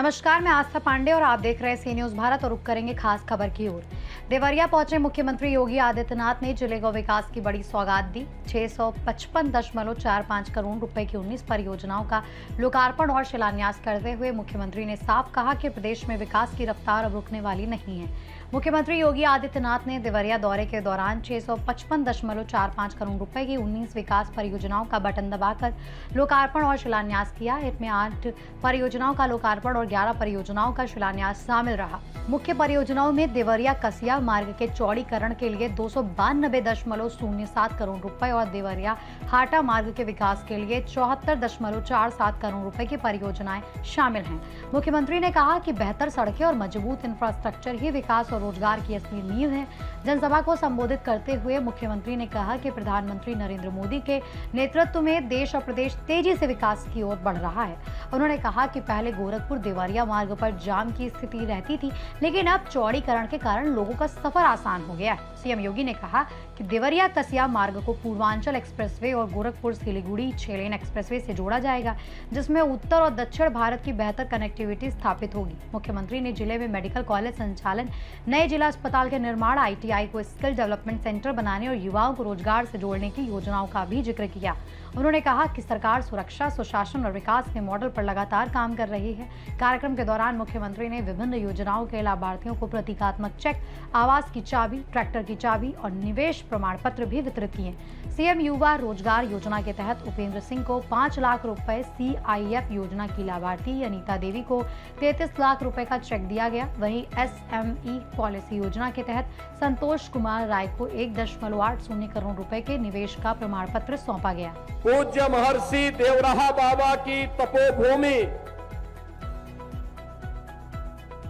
नमस्कार, मैं आस्था पांडे और आप देख रहे हैं सी न्यूज भारत और रुक करेंगे खास खबर की ओर। देवरिया पहुंचे मुख्यमंत्री योगी आदित्यनाथ ने जिले को विकास की बड़ी सौगात दी। 655.45 करोड़ रुपए की 19 परियोजनाओं का लोकार्पण और शिलान्यास करते हुए मुख्यमंत्री ने साफ कहा कि प्रदेश में विकास की रफ्तार अब रुकने वाली नहीं है। मुख्यमंत्री योगी आदित्यनाथ ने देवरिया दौरे के दौरान 655.45 करोड़ रुपए की 19 विकास परियोजनाओं का बटन दबाकर लोकार्पण और शिलान्यास किया। इसमें 8 परियोजनाओं का लोकार्पण और 11 परियोजनाओं का शिलान्यास शामिल रहा। मुख्य परियोजनाओं में देवरिया कसिया मार्ग के चौड़ीकरण के लिए 292.07 करोड़ रुपए और देवरिया हाटा मार्ग के विकास के लिए 74.47 करोड़ रुपए की परियोजनाएं शामिल हैं। मुख्यमंत्री ने कहा कि बेहतर सड़कें और मजबूत इंफ्रास्ट्रक्चर ही विकास और रोजगार की असली नींव है। जनसभा को संबोधित करते हुए मुख्यमंत्री ने कहा कि प्रधानमंत्री नरेंद्र मोदी के नेतृत्व में देश और प्रदेश तेजी से विकास की ओर बढ़ रहा है। उन्होंने कहा कि पहले गोरखपुर देवरिया मार्ग पर जाम की स्थिति रहती थी, लेकिन अब चौड़ीकरण के कारण लोगों का सफर आसान हो गया है। सीएम योगी ने कहा कि देवरिया कसिया मार्ग को पूर्वांचल एक्सप्रेसवे और गोरखपुर सिलीगुड़ी 6 लेन एक्सप्रेसवे से जोड़ा जाएगा, जिसमें उत्तर और दक्षिण भारत की बेहतर कनेक्टिविटी स्थापित होगी। मुख्यमंत्री ने जिले में मेडिकल कॉलेज संचालन, नए जिला अस्पताल के निर्माण, ITI को स्किल डेवलपमेंट सेंटर बनाने और युवाओं को रोजगार से जोड़ने की योजनाओं का भी जिक्र किया। उन्होंने कहा कि सरकार सुरक्षा, सुशासन और विकास के मॉडल पर लगातार काम कर रही है। कार्यक्रम के दौरान मुख्यमंत्री ने विभिन्न योजनाओं के लाभार्थियों को प्रतीकात्मक चेक, आवास की चाबी, ट्रैक्टर की चाबी और निवेश प्रमाण पत्र भी वितरित किए। सीएम युवा रोजगार योजना के तहत उपेंद्र सिंह को 5 लाख रुपए, CIF योजना की लाभार्थी अनीता देवी को 33 लाख रुपए का चेक दिया गया। वहीं SME पॉलिसी योजना के तहत संतोष कुमार राय को 1.80 करोड़ रुपए के निवेश का प्रमाण पत्र सौंपा गया। पूज्य महर्षि देवराहा बाबा की तपोभूमि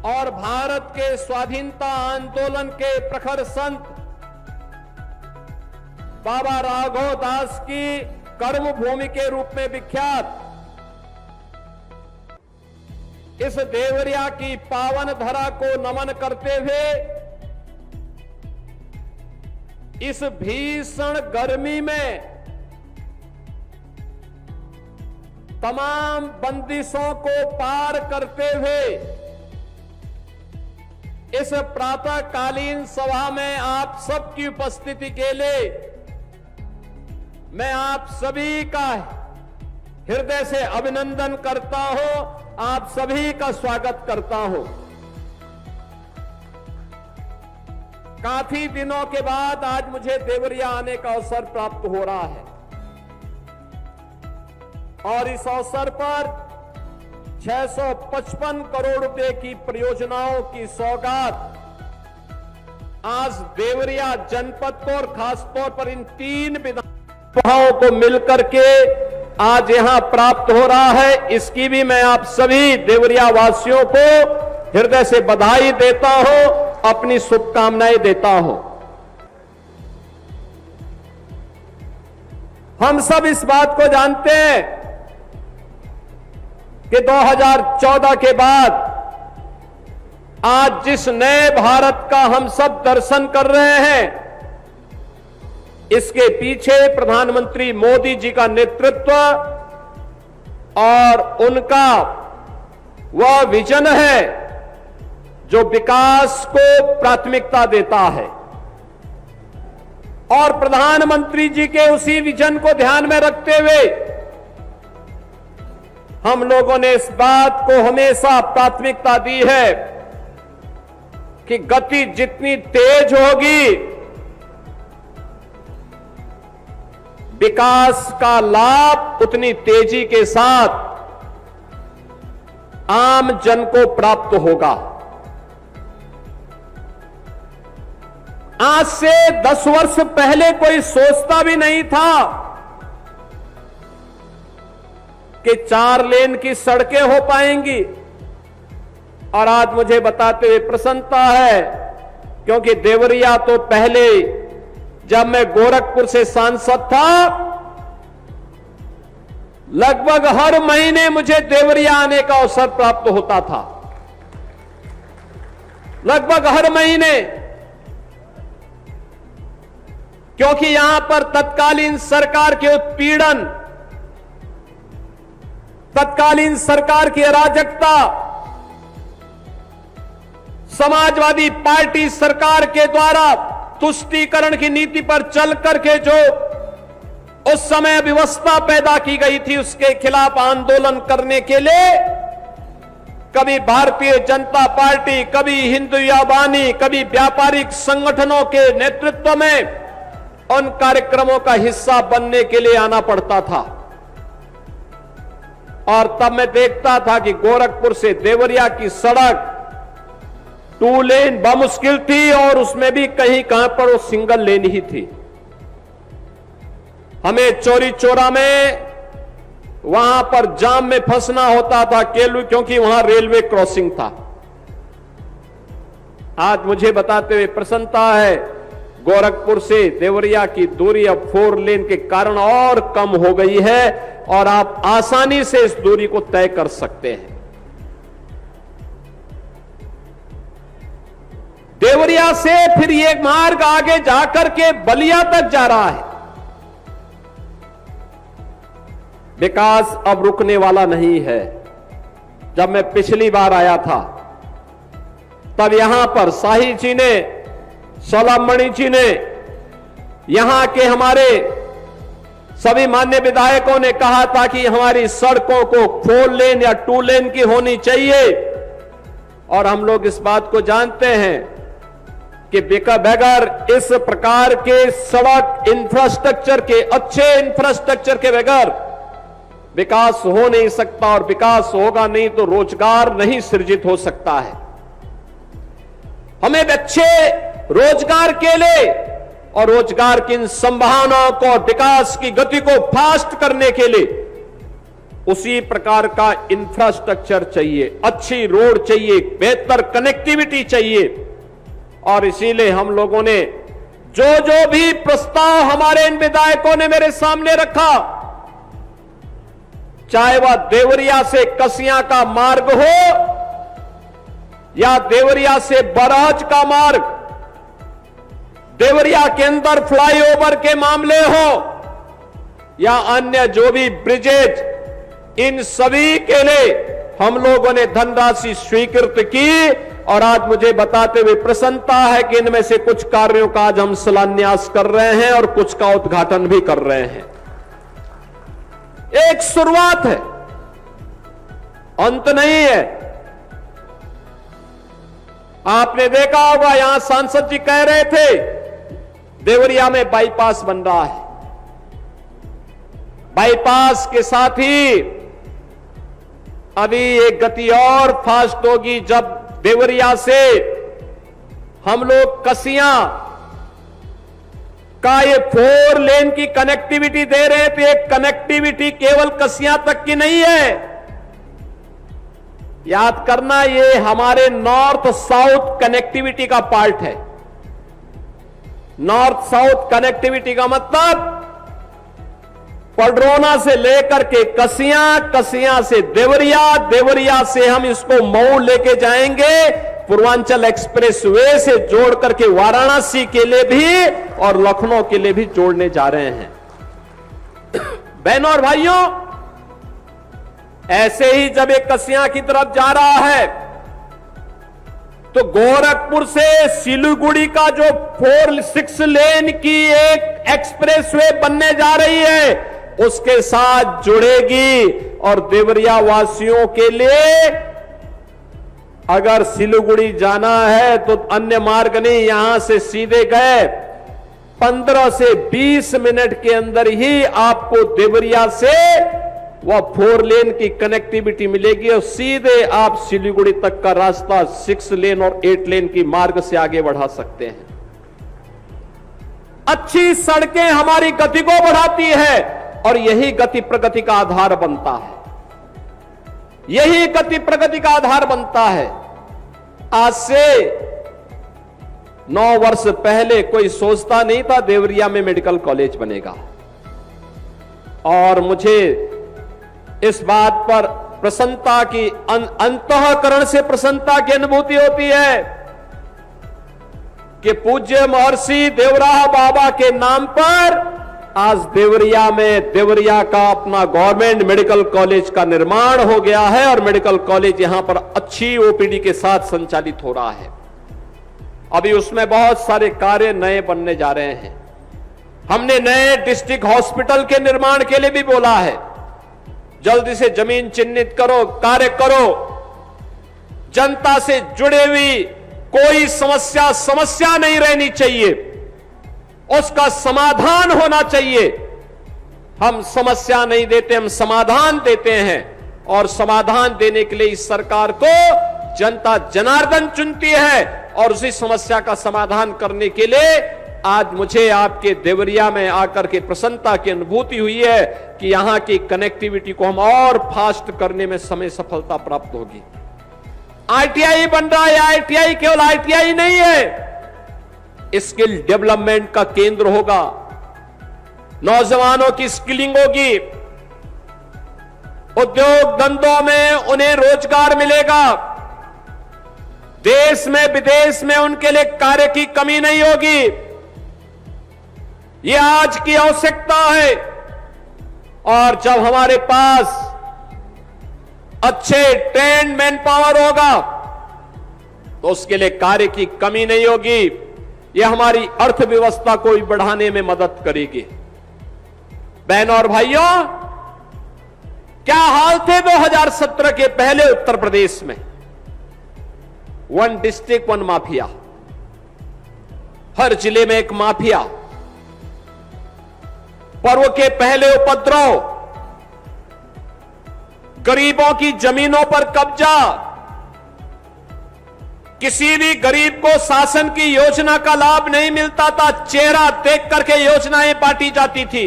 और भारत के स्वाधीनता आंदोलन के प्रखर संत बाबा राघव दास की कर्म भूमि के रूप में विख्यात इस देवरिया की पावन धरा को नमन करते हुए इस भीषण गर्मी में तमाम बंदिशों को पार करते हुए इस प्रातःकालीन सभा में आप सबकी उपस्थिति के लिए मैं आप सभी का हृदय से अभिनंदन करता हूं, आप सभी का स्वागत करता हूं। काफी दिनों के बाद आज मुझे देवरिया आने का अवसर प्राप्त हो रहा है और इस अवसर पर 655 करोड़ रुपए की परियोजनाओं की सौगात आज देवरिया जनपद को और खासतौर पर इन 3 विधानसभाओं को मिलकर के आज यहां प्राप्त हो रहा है। इसकी भी मैं आप सभी देवरिया वासियों को हृदय से बधाई देता हूं, अपनी शुभकामनाएं देता हूं। हम सब इस बात को जानते हैं कि 2014 के बाद आज जिस नए भारत का हम सब दर्शन कर रहे हैं, इसके पीछे प्रधानमंत्री मोदी जी का नेतृत्व और उनका वह विजन है जो विकास को प्राथमिकता देता है। और प्रधानमंत्री जी के उसी विजन को ध्यान में रखते हुए हम लोगों ने इस बात को हमेशा प्राथमिकता दी है कि गति जितनी तेज होगी, विकास का लाभ उतनी तेजी के साथ आम जन को प्राप्त होगा। आज से 10 वर्ष पहले कोई सोचता भी नहीं था कि 4 लेन की सड़कें हो पाएंगी। और आज मुझे बताते हुए प्रसन्नता है, क्योंकि देवरिया तो पहले जब मैं गोरखपुर से सांसद था, लगभग हर महीने मुझे देवरिया आने का अवसर प्राप्त होता था, लगभग हर महीने, क्योंकि यहां पर तत्कालीन सरकार के उत्पीड़न, तत्कालीन सरकार की अराजकता समाजवादी पार्टी सरकार के द्वारा तुष्टीकरण की नीति पर चल करके जो उस समय व्यवस्था पैदा की गई थी, उसके खिलाफ आंदोलन करने के लिए कभी भारतीय जनता पार्टी, कभी हिंदू वानी, कभी व्यापारिक संगठनों के नेतृत्व में उन कार्यक्रमों का हिस्सा बनने के लिए आना पड़ता था। और तब मैं देखता था कि गोरखपुर से देवरिया की सड़क 2 लेन बमुश्किल थी और उसमें भी कहीं कहां पर वो सिंगल लेन ही थी। हमें चौरी चौरा में वहां पर जाम में फंसना होता था क्योंकि वहां रेलवे क्रॉसिंग था। आज मुझे बताते हुए प्रसन्नता है, गोरखपुर से देवरिया की दूरी अब 4 लेन के कारण और कम हो गई है और आप आसानी से इस दूरी को तय कर सकते हैं। देवरिया से फिर ये मार्ग आगे जाकर के बलिया तक जा रहा है। विकास अब रुकने वाला नहीं है। जब मैं पिछली बार आया था तब यहां पर शाही जी ने, सोलमणि जी ने, यहां के हमारे सभी मान्य विधायकों ने कहा था कि हमारी सड़कों को 4 लेन या 2 लेन की होनी चाहिए। और हम लोग इस बात को जानते हैं कि बगैर इस प्रकार के सड़क इंफ्रास्ट्रक्चर के, अच्छे इंफ्रास्ट्रक्चर के बगैर विकास हो नहीं सकता और विकास होगा नहीं तो रोजगार नहीं सृजित हो सकता है। हमें अच्छे रोजगार के लिए और रोजगार की इन संभावनाओं को, विकास की गति को फास्ट करने के लिए उसी प्रकार का इंफ्रास्ट्रक्चर चाहिए, अच्छी रोड चाहिए, बेहतर कनेक्टिविटी चाहिए। और इसीलिए हम लोगों ने जो भी प्रस्ताव हमारे इन विधायकों ने मेरे सामने रखा, चाहे वह देवरिया से कसिया का मार्ग हो या देवरिया से बरहज का मार्ग, देवरिया के अंदर फ्लाईओवर के मामले हो या अन्य जो भी ब्रिजेज, इन सभी के लिए हम लोगों ने धनराशि स्वीकृत की। और आज मुझे बताते हुए प्रसन्नता है कि इनमें से कुछ कार्यों का आज हम शिलान्यास कर रहे हैं और कुछ का उद्घाटन भी कर रहे हैं। एक शुरुआत है, अंत नहीं है। आपने देखा होगा, यहां सांसद जी कह रहे थे देवरिया में बाईपास बन रहा है। बाईपास के साथ ही अभी एक गति और फास्ट होगी जब देवरिया से हम लोग कसिया का ये 4 लेन की कनेक्टिविटी दे रहे हैं। तो ये कनेक्टिविटी केवल कसिया तक की नहीं है, याद करना, ये हमारे नॉर्थ साउथ कनेक्टिविटी का पार्ट है। नॉर्थ साउथ कनेक्टिविटी का मतलब पडरौना से लेकर के कसिया, कसिया से देवरिया, देवरिया से हम इसको मऊ लेके जाएंगे, पूर्वांचल एक्सप्रेस वे से जोड़ करके वाराणसी के लिए भी और लखनऊ के लिए भी जोड़ने जा रहे हैं। बहनों और भाइयों, ऐसे ही जब एक कसिया की तरफ जा रहा है तो गोरखपुर से सिलीगुड़ी का जो 4-6 लेन की एक एक्सप्रेस वे बनने जा रही है, उसके साथ जुड़ेगी। और देवरिया वासियों के लिए अगर सिलीगुड़ी जाना है तो अन्य मार्ग नहीं, यहां से सीधे गए 15 से 20 मिनट के अंदर ही आपको देवरिया से वह 4 लेन की कनेक्टिविटी मिलेगी और सीधे आप सिलीगुड़ी तक का रास्ता 6 लेन और 8 लेन की मार्ग से आगे बढ़ा सकते हैं। अच्छी सड़कें हमारी गति को बढ़ाती है और यही गति प्रगति का आधार बनता है। यही गति प्रगति का आधार बनता है। आज से 9 वर्ष पहले कोई सोचता नहीं था देवरिया में मेडिकल कॉलेज बनेगा। और मुझे इस बात पर प्रसन्नता की, अंतःकरण से प्रसन्नता की अनुभूति होती है कि पूज्य महर्षि देवराह बाबा के नाम पर आज देवरिया में, देवरिया का अपना गवर्नमेंट मेडिकल कॉलेज का निर्माण हो गया है और मेडिकल कॉलेज यहां पर अच्छी ओपीडी के साथ संचालित हो रहा है। अभी उसमें बहुत सारे कार्य नए बनने जा रहे हैं। हमने नए डिस्ट्रिक्ट हॉस्पिटल के निर्माण के लिए भी बोला है। जल्दी से जमीन चिन्हित करो, कार्य करो। जनता से जुड़े हुई कोई समस्या नहीं रहनी चाहिए, उसका समाधान होना चाहिए। हम समस्या नहीं देते, हम समाधान देते हैं, और समाधान देने के लिए इस सरकार को जनता जनार्दन चुनती है। और उसी समस्या का समाधान करने के लिए आज मुझे आपके देवरिया में आकर के प्रसन्नता की अनुभूति हुई है कि यहां की कनेक्टिविटी को हम और फास्ट करने में समय सफलता प्राप्त होगी। आईटीआई बन रहा है। आईटीआई केवल आईटीआई नहीं है, स्किल डेवलपमेंट का केंद्र होगा। नौजवानों की स्किलिंग होगी, उद्योग धंधों में उन्हें रोजगार मिलेगा, देश में विदेश में उनके लिए कार्य की कमी नहीं होगी। यह आज की आवश्यकता है। और जब हमारे पास अच्छे ट्रेंड मैन पावर होगा तो उसके लिए कार्य की कमी नहीं होगी। यह हमारी अर्थव्यवस्था को भी बढ़ाने में मदद करेगी। बहनों और भाइयों, क्या हाल थे 2017 के पहले उत्तर प्रदेश में? वन डिस्ट्रिक्ट वन माफिया, हर जिले में एक माफिया, पर्व के पहले उपद्रव, गरीबों की जमीनों पर कब्जा, किसी भी गरीब को शासन की योजना का लाभ नहीं मिलता था, चेहरा देख करके योजनाएं बांटी जाती थी।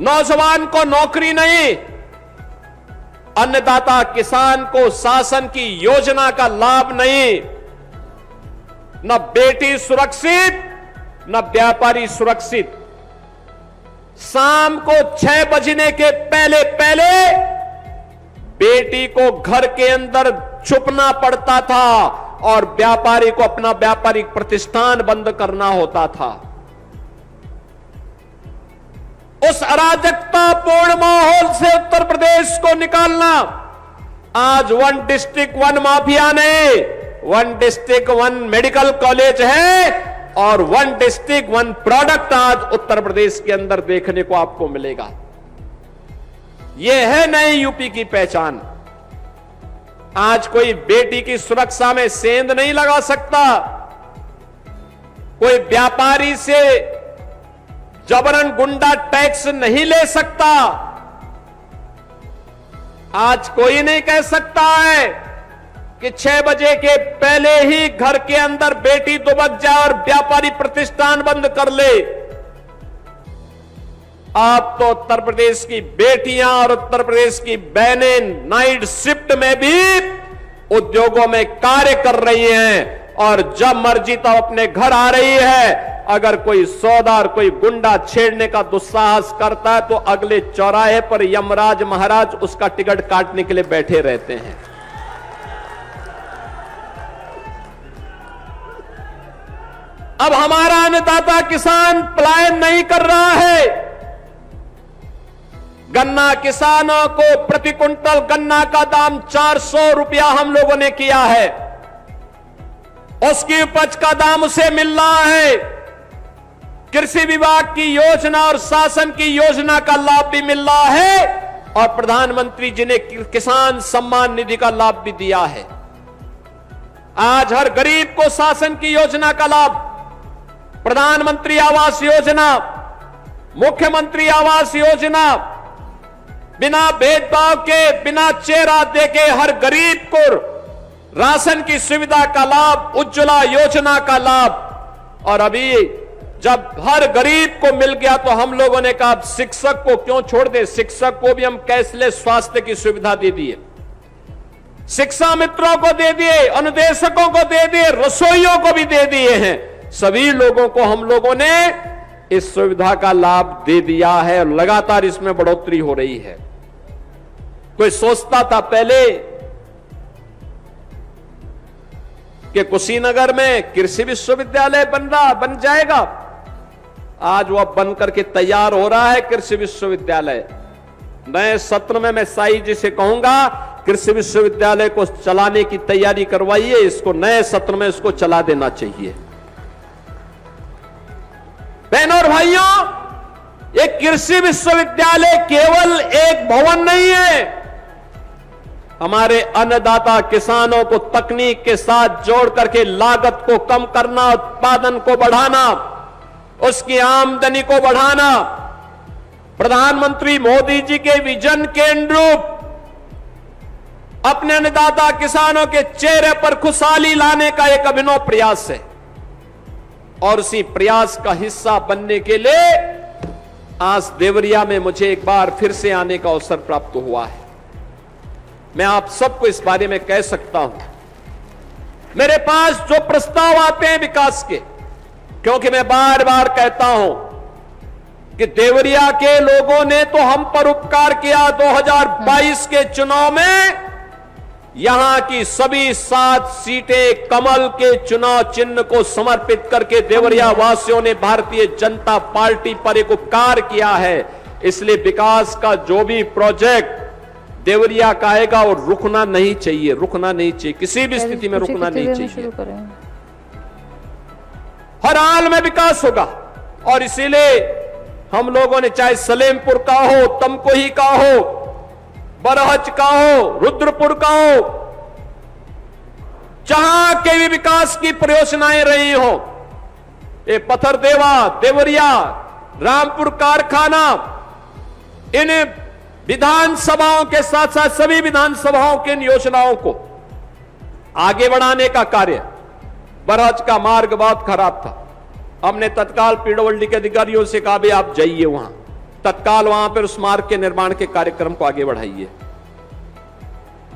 नौजवान को नौकरी नहीं, अन्नदाता किसान को शासन की योजना का लाभ नहीं, न बेटी सुरक्षित न व्यापारी सुरक्षित। शाम को 6 बजने के पहले पहले बेटी को घर के अंदर छुपना पड़ता था और व्यापारी को अपना व्यापारिक प्रतिष्ठान बंद करना होता था। उस अराजकतापूर्ण माहौल से उत्तर प्रदेश को निकालना आज वन डिस्ट्रिक्ट वन माफिया नहीं, one district one medical college है और वन डिस्ट्रिक्ट वन प्रोडक्ट आज उत्तर प्रदेश के अंदर देखने को आपको मिलेगा। यह है नए यूपी की पहचान। आज कोई बेटी की सुरक्षा में सेंध नहीं लगा सकता, कोई व्यापारी से जबरन गुंडा टैक्स नहीं ले सकता। आज कोई नहीं कह सकता है कि 6 बजे के पहले ही घर के अंदर बेटी दुबक जाए और व्यापारी प्रतिष्ठान बंद कर ले। आप तो उत्तर प्रदेश की बेटियां और उत्तर प्रदेश की बहनें नाइट शिफ्ट में भी उद्योगों में कार्य कर रही हैं और जब मर्जी तब अपने घर आ रही है। अगर कोई सौदा और कोई गुंडा छेड़ने का दुस्साहस करता है तो अगले चौराहे पर यमराज महाराज उसका टिकट काटने के लिए बैठे रहते हैं। अब हमारा अन्नदाता किसान पलायन नहीं कर रहा है। गन्ना किसानों को प्रति कुंटल गन्ना का दाम 400 रुपया हम लोगों ने किया है। उसकी उपज का दाम उसे मिल रहा है। कृषि विभाग की योजना और शासन की योजना का लाभ भी मिल रहा है और प्रधानमंत्री जी ने किसान सम्मान निधि का लाभ भी दिया है। आज हर गरीब को शासन की योजना का लाभ, प्रधानमंत्री आवास योजना, मुख्यमंत्री आवास योजना, बिना भेदभाव के, बिना चेहरा देके हर गरीब को राशन की सुविधा का लाभ, उज्ज्वला योजना का लाभ। और अभी जब हर गरीब को मिल गया तो हम लोगों ने कहा शिक्षक को क्यों छोड़ दे, शिक्षक को भी हम कैशलेस स्वास्थ्य की सुविधा दे दिए, शिक्षा मित्रों को दे दिए, अनुदेशकों को दे दिए, रसोइयों को भी दे दिए हैं। सभी लोगों को हम लोगों ने इस सुविधा का लाभ दे दिया है और लगातार इसमें बढ़ोतरी हो रही है। कोई सोचता था पहले कि कुशीनगर में कृषि विश्वविद्यालय बन जाएगा, आज वह बन करके तैयार हो रहा है कृषि विश्वविद्यालय। नए सत्र में मैं साई जी से कहूंगा कृषि विश्वविद्यालय को चलाने की तैयारी करवाइए, इसको नए सत्र में इसको चला देना चाहिए। बहनों और भाइयों, ये कृषि विश्वविद्यालय केवल एक भवन नहीं है, हमारे अन्नदाता किसानों को तकनीक के साथ जोड़ करके लागत को कम करना, उत्पादन को बढ़ाना, उसकी आमदनी को बढ़ाना, प्रधानमंत्री मोदी जी के विजन के अनुरूप अपने अन्नदाता किसानों के चेहरे पर खुशहाली लाने का एक अभिनव प्रयास है। और उसी प्रयास का हिस्सा बनने के लिए आज देवरिया में मुझे एक बार फिर से आने का अवसर प्राप्त हुआ है। मैं आप सबको इस बारे में कह सकता हूं, मेरे पास जो प्रस्ताव आते हैं विकास के, क्योंकि मैं बार बार कहता हूं कि देवरिया के लोगों ने तो हम पर उपकार किया। 2022 के चुनाव में यहां की सभी 7 सीटें कमल के चुनाव चिन्ह को समर्पित करके देवरिया वासियों ने भारतीय जनता पार्टी पर एक उपकार किया है। इसलिए विकास का जो भी प्रोजेक्ट देवरिया का आएगा और रुकना नहीं चाहिए, रुकना नहीं चाहिए, किसी भी स्थिति में रुकना नहीं चाहिए। हर हाल में विकास होगा। और इसीलिए हम लोगों ने चाहे सलेमपुर का हो, तमकोही का हो, बरहज का हो, रुद्रपुर का हो, जहां के भी विकास की परियोजनाएं रही हो, ये पथरदेवा, देवरिया, रामपुर कारखाना, इन विधानसभाओं के साथ साथ सभी विधानसभाओं की योजनाओं को आगे बढ़ाने का कार्य। बरहज का मार्ग बहुत खराब था, हमने तत्काल पीडब्ल्यूडी के अधिकारियों से कहा भी आप जाइए वहां, तत्काल वहां पर उस मार्ग के निर्माण के कार्यक्रम को आगे बढ़ाइए।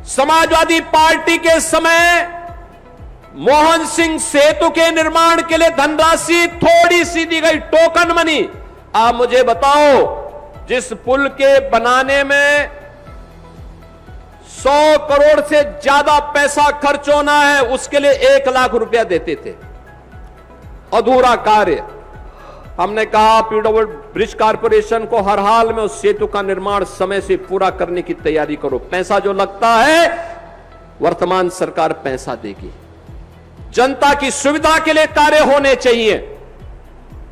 समाजवादी पार्टी के समय मोहन सिंह सेतु के निर्माण के लिए धनराशि थोड़ी सी दी गई, टोकन मनी। आप मुझे बताओ, जिस पुल के बनाने में 100 करोड़ से ज्यादा पैसा खर्च होना है, उसके लिए 1 लाख रुपया देते थे, अधूरा कार्य। हमने कहा पीडब्ल्यूडी ब्रिज कॉर्पोरेशन को हर हाल में उस सेतु का निर्माण समय से पूरा करने की तैयारी करो। पैसा जो लगता है वर्तमान सरकार पैसा देगी। जनता की सुविधा के लिए कार्य होने चाहिए,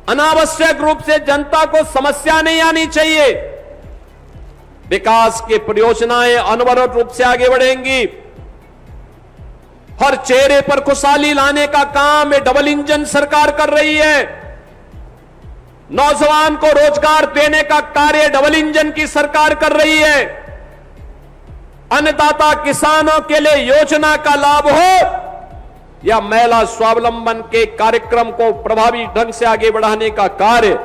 अनावश्यक रूप से जनता को समस्या नहीं आनी चाहिए। विकास की परियोजनाएं अनवरत रूप से आगे बढ़ेंगी। हर चेहरे पर खुशहाली लाने का काम ये डबल इंजन सरकार कर रही है। नौजवान को रोजगार देने का कार्य डबल इंजन की सरकार कर रही है। अन्नदाता किसानों के लिए योजना का लाभ हो या महिला स्वावलंबन के कार्यक्रम को प्रभावी ढंग से आगे बढ़ाने का कार्य,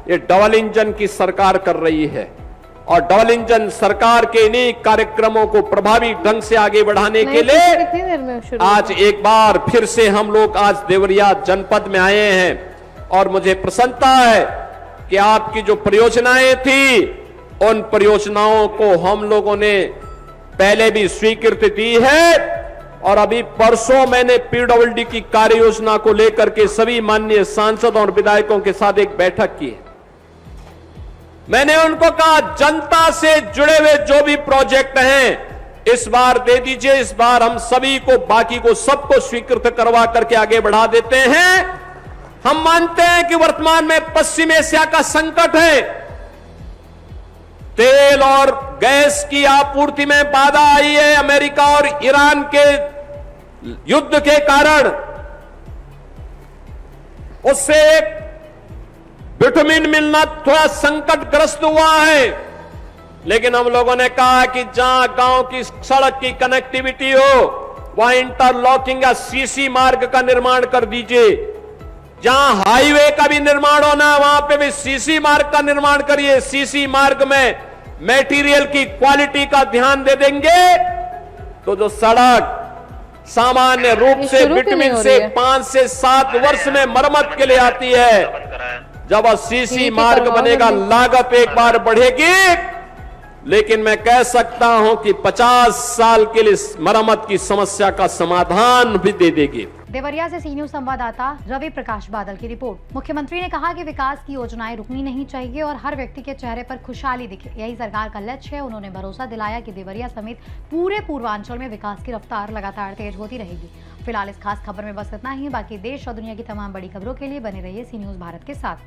ये डबल इंजन की सरकार कर रही है। और डबल इंजन सरकार के इन्हीं कार्यक्रमों को प्रभावी ढंग से आगे बढ़ाने के लिए आज एक बार फिर से हम लोग आज देवरिया जनपद में आए हैं। और मुझे प्रसन्नता है कि आपकी जो परियोजनाएं थी, उन परियोजनाओं को हम लोगों ने पहले भी स्वीकृति दी है। और अभी परसों मैंने पीडब्ल्यूडी की कार्य योजना को लेकर के सभी माननीय सांसदों और विधायकों के साथ एक बैठक की है। मैंने उनको कहा जनता से जुड़े हुए जो भी प्रोजेक्ट हैं इस बार दे दीजिए, इस बार हम सभी को, बाकी को सबको स्वीकृत करवा करके आगे बढ़ा देते हैं। हम मानते हैं कि वर्तमान में पश्चिम एशिया का संकट है, तेल और गैस की आपूर्ति में बाधा आई है अमेरिका और ईरान के युद्ध के कारण। उससे विटामिन मिलना थोड़ा संकटग्रस्त हुआ है। लेकिन हम लोगों ने कहा कि जहां गांव की सड़क की कनेक्टिविटी हो वहां इंटरलॉकिंग या सीसी मार्ग का निर्माण कर दीजिए। जहां हाईवे का भी निर्माण होना है वहां पे भी सीसी मार्ग का निर्माण करिए। सीसी मार्ग में मटेरियल की क्वालिटी का ध्यान दे देंगे तो जो सड़क सामान्य रूप से विटामिन से 5 से 7 वर्ष में मरम्मत के लिए आती है, जब सीसी मार्ग बनेगा लागत एक बार बढ़ेगी, लेकिन मैं कह सकता हूं कि 50 साल के लिए मरम्मत की समस्या का समाधान भी दे देगी। देवरिया से सी न्यूज संवाददाता रवि प्रकाश बादल की रिपोर्ट। मुख्यमंत्री ने कहा कि विकास की योजनाएं रुकनी नहीं चाहिए और हर व्यक्ति के चेहरे पर खुशहाली दिखे, यही सरकार का लक्ष्य है। उन्होंने भरोसा दिलाया कि देवरिया समेत पूरे पूर्वांचल में विकास की रफ्तार लगातार तेज होती रहेगी। फिलहाल इस खास खबर में बस इतना ही। बाकी देश और दुनिया की तमाम बड़ी खबरों के लिए बने रहिए सी न्यूज भारत के साथ।